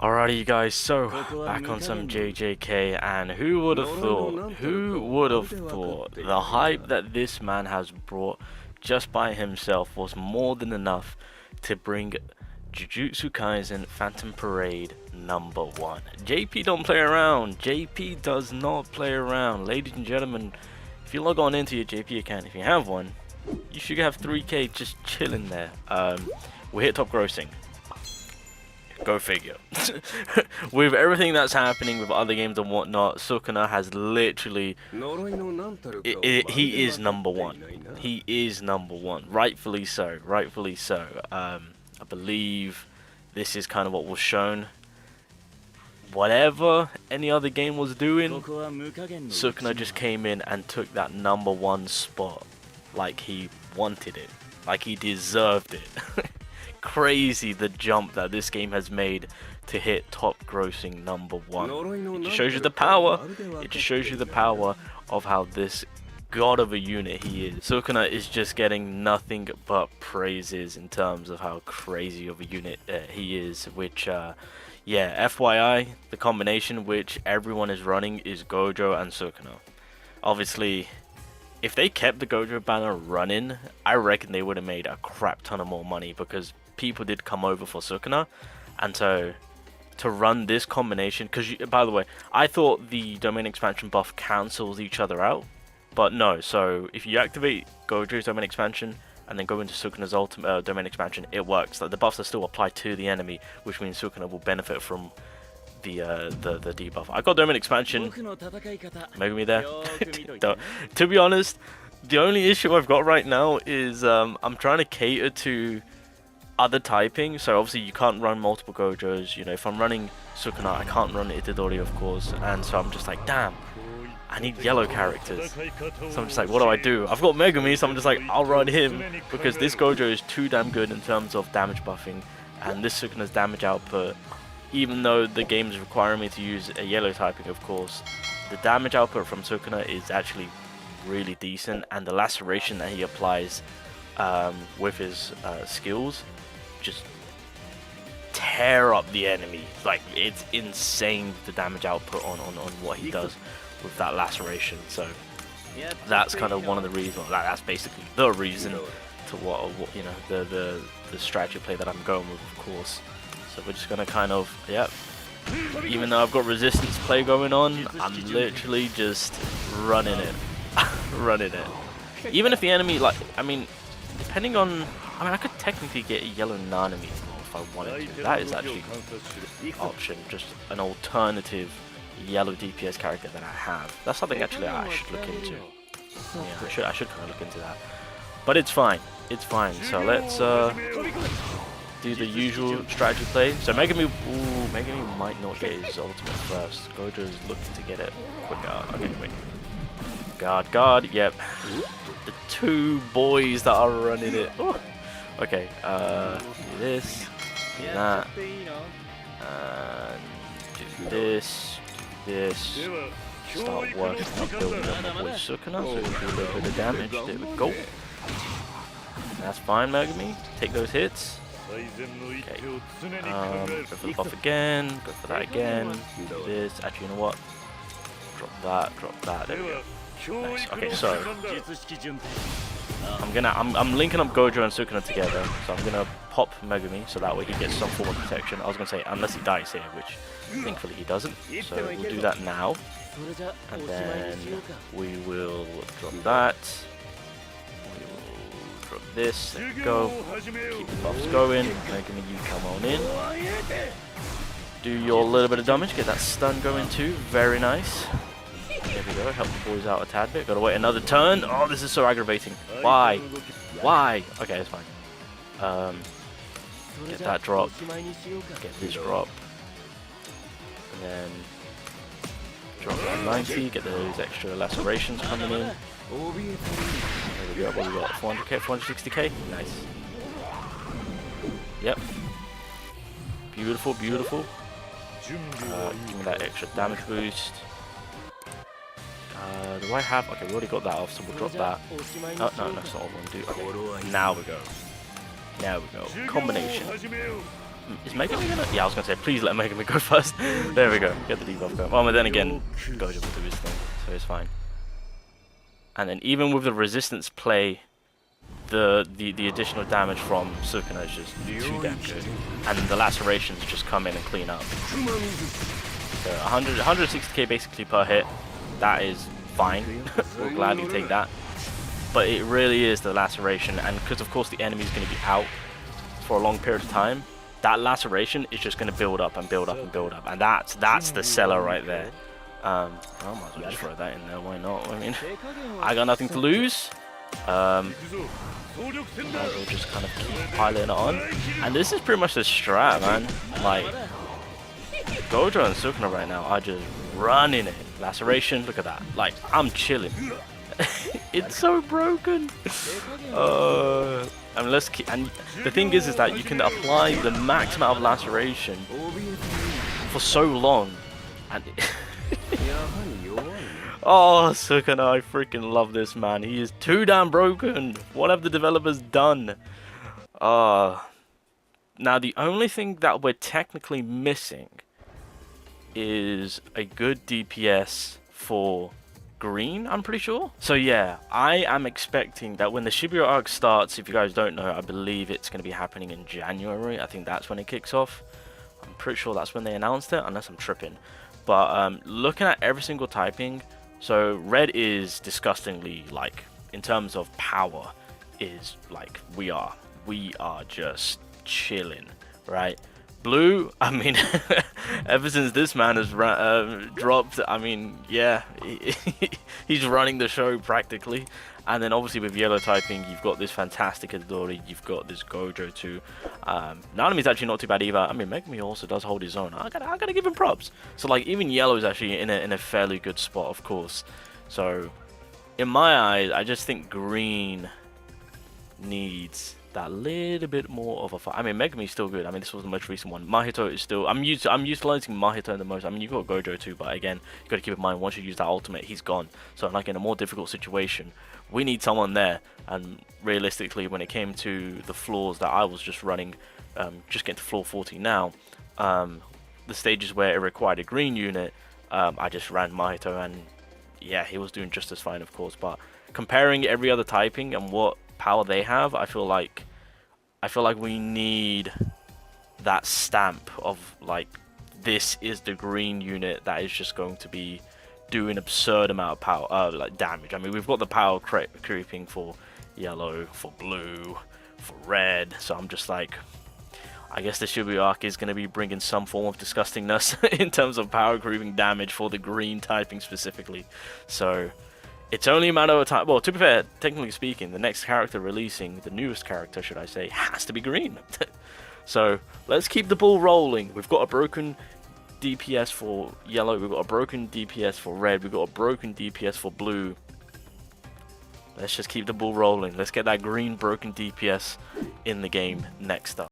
Alrighty you guys, so back on some JJK, and who would have thought the hype that this man has brought just by himself was more than enough to bring Jujutsu Kaisen Phantom Parade #1. JP don't play around. JP does not play around. Ladies and gentlemen, if you log on into your JP account, if you have one, you should have 3k just chilling there. We hit top grossing. Go figure. With everything that's happening with other games and whatnot, SUKUNA has literally he is #1. He is #1. Rightfully so. Rightfully so. I believe this is kind of what was shown. Whatever any other game was doing, SUKUNA just came in and took that #1 spot like he wanted it, like he deserved it. Crazy the jump that this game has made to hit top grossing #1. It just shows you the power. It just shows you the power of how this god of a unit he is. SUKUNA is just getting nothing but praises in terms of how crazy of a unit he is, which yeah, FYI, the combination which everyone is running is Gojo and SUKUNA. Obviously, if they kept the Gojo banner running, I reckon they would have made a crap ton of more money, because people did come over for SUKUNA, and so to run this combination, because by the way, I thought the domain expansion buff cancels each other out, but no. So if you activate Gojo's domain expansion and then go into SUKUNA's ultimate domain expansion, it works. Like, the buffs are still applied to the enemy, which means SUKUNA will benefit from the debuff. I got domain expansion. Maybe me there. To be honest, the only issue I've got right now is I'm trying to cater to other typing, so obviously you can't run multiple Gojos. You know, if I'm running SUKUNA, I can't run Itadori, of course, and so I'm just like, damn, I need yellow characters. So I'm just like, what do I do? I've got Megumi, so I'm just like, I'll run him, because this Gojo is too damn good in terms of damage buffing, and this SUKUNA's damage output, even though the game is requiring me to use a yellow typing, of course, the damage output from SUKUNA is actually really decent, and the laceration that he applies with his skills just tear up the enemy. Like, it's insane, the damage output on what he does with that laceration. So that's kind of one of the reasons, that's basically the reason to what you know, the strategy play that I'm going with, of course. So we're just gonna kind of, yep, even though I've got resistance play going on, I'm literally just running it. Running it. Even if the enemy, like, I mean, depending on, I mean, I could technically get a yellow Nanami if I wanted to. That is actually an option, just an alternative yellow DPS character that I have. That's something actually I should look into. Yeah, I should kind of look into that. But it's fine. It's fine. So let's do the usual strategy play. So Megumi might not get his ultimate first. Gojo's looking to get it quicker. Okay, wait. Guard, yep. The two boys that are running it. Ooh. Okay, do this, do that, and do this, start working up, building up my boy SUKUNA, so we do a little bit of damage. There we go. That's fine, Megumi. Take those hits. Okay, go for the buff again, go for that again, do this. Actually, you know what? Drop that, there we go. Nice. Okay, so I'm linking up Gojo and SUKUNA together, so I'm gonna pop Megumi so that way he gets some form of protection. I was gonna say unless he dies here, which thankfully he doesn't. So we'll do that now, and then we will drop that. We will drop this. There we go. Keep the buffs going. Megumi, you come on in. Do your little bit of damage. Get that stun going too. Very nice. There we go, help the boys out a tad bit. Gotta wait another turn. Oh, this is so aggravating. Why? Why? Okay, it's fine. Get that drop. Get this drop. And then drop that 90. Get those extra lacerations coming in. There we go. What we got? 400k, 460k. Nice. Yep. Beautiful, beautiful. Give me that extra damage boost. Do I have? Okay, we already got that off, so we'll drop that. Oh, no, that's not what we want to do. Okay, now we go. Combination. Is Megami gonna? Yeah, I was gonna say, please let Megami go first. There we go. Get the debuff going. Well, but then again, Gojo will do his thing, so it's fine. And then even with the resistance play, the additional damage from Sukuna is just too damn good. And then the lacerations just come in and clean up. So 160k basically per hit. That is fine. We'll gladly take that. But it really is the laceration, and because of course the enemy is going to be out for a long period of time, that laceration is just going to build up and build up and build up, and that's the seller right there. I might as well just throw that in there. Why not? I mean, I got nothing to lose. We'll just kind of keep piling it on, and this is pretty much the strat, man. Like Gojo and Sukuna right now are just running it. Laceration, look at that. Like, I'm chilling. It's so broken. I mean, let's keep, and the thing is that you can apply the max amount of laceration for so long, and oh, Sukuna, I freaking love this man. He is too damn broken. What have the developers done? Now the only thing that we're technically missing is a good DPS for green, I'm pretty sure. So yeah, I am expecting that when the Shibuya arc starts, if you guys don't know, I believe it's going to be happening in January. I think that's when it kicks off. I'm pretty sure that's when they announced it, unless I'm tripping. But looking at every single typing, so red is disgustingly, like, in terms of power, is like we are just chilling, right? Blue, I mean, ever since this man has dropped, I mean, yeah, he's running the show practically. And then obviously with yellow typing, you've got this fantastic Itadori, you've got this Gojo too. Nanami's actually not too bad either. I mean, Megami also does hold his own. I gotta give him props. So like, even yellow is actually in a fairly good spot, of course. So in my eyes, I just think green needs that little bit more of a fight. I mean, Megami's still good. I mean, this was the most recent one. Mahito is still, I'm utilizing Mahito the most. I mean, you've got Gojo too, but again, you got to keep in mind, once you use that ultimate, he's gone. So like in a more difficult situation, we need someone there. And realistically, when it came to the floors that I was just running, just getting to floor 40 now, the stages where it required a green unit, I just ran Mahito, and yeah, he was doing just as fine, of course. But comparing every other typing and what power they have, I feel like we need that stamp of like, this is the green unit that is just going to be doing absurd amount of power, like damage. I mean, we've got the power creeping for yellow, for blue, for red, so I'm just like, I guess the Shibuya arc is going to be bringing some form of disgustingness in terms of power creeping damage for the green typing specifically. So it's only a matter of time. Well, to be fair, technically speaking, the next character releasing, the newest character, should I say, has to be green. So let's keep the ball rolling. We've got a broken DPS for yellow. We've got a broken DPS for red. We've got a broken DPS for blue. Let's just keep the ball rolling. Let's get that green broken DPS in the game next up.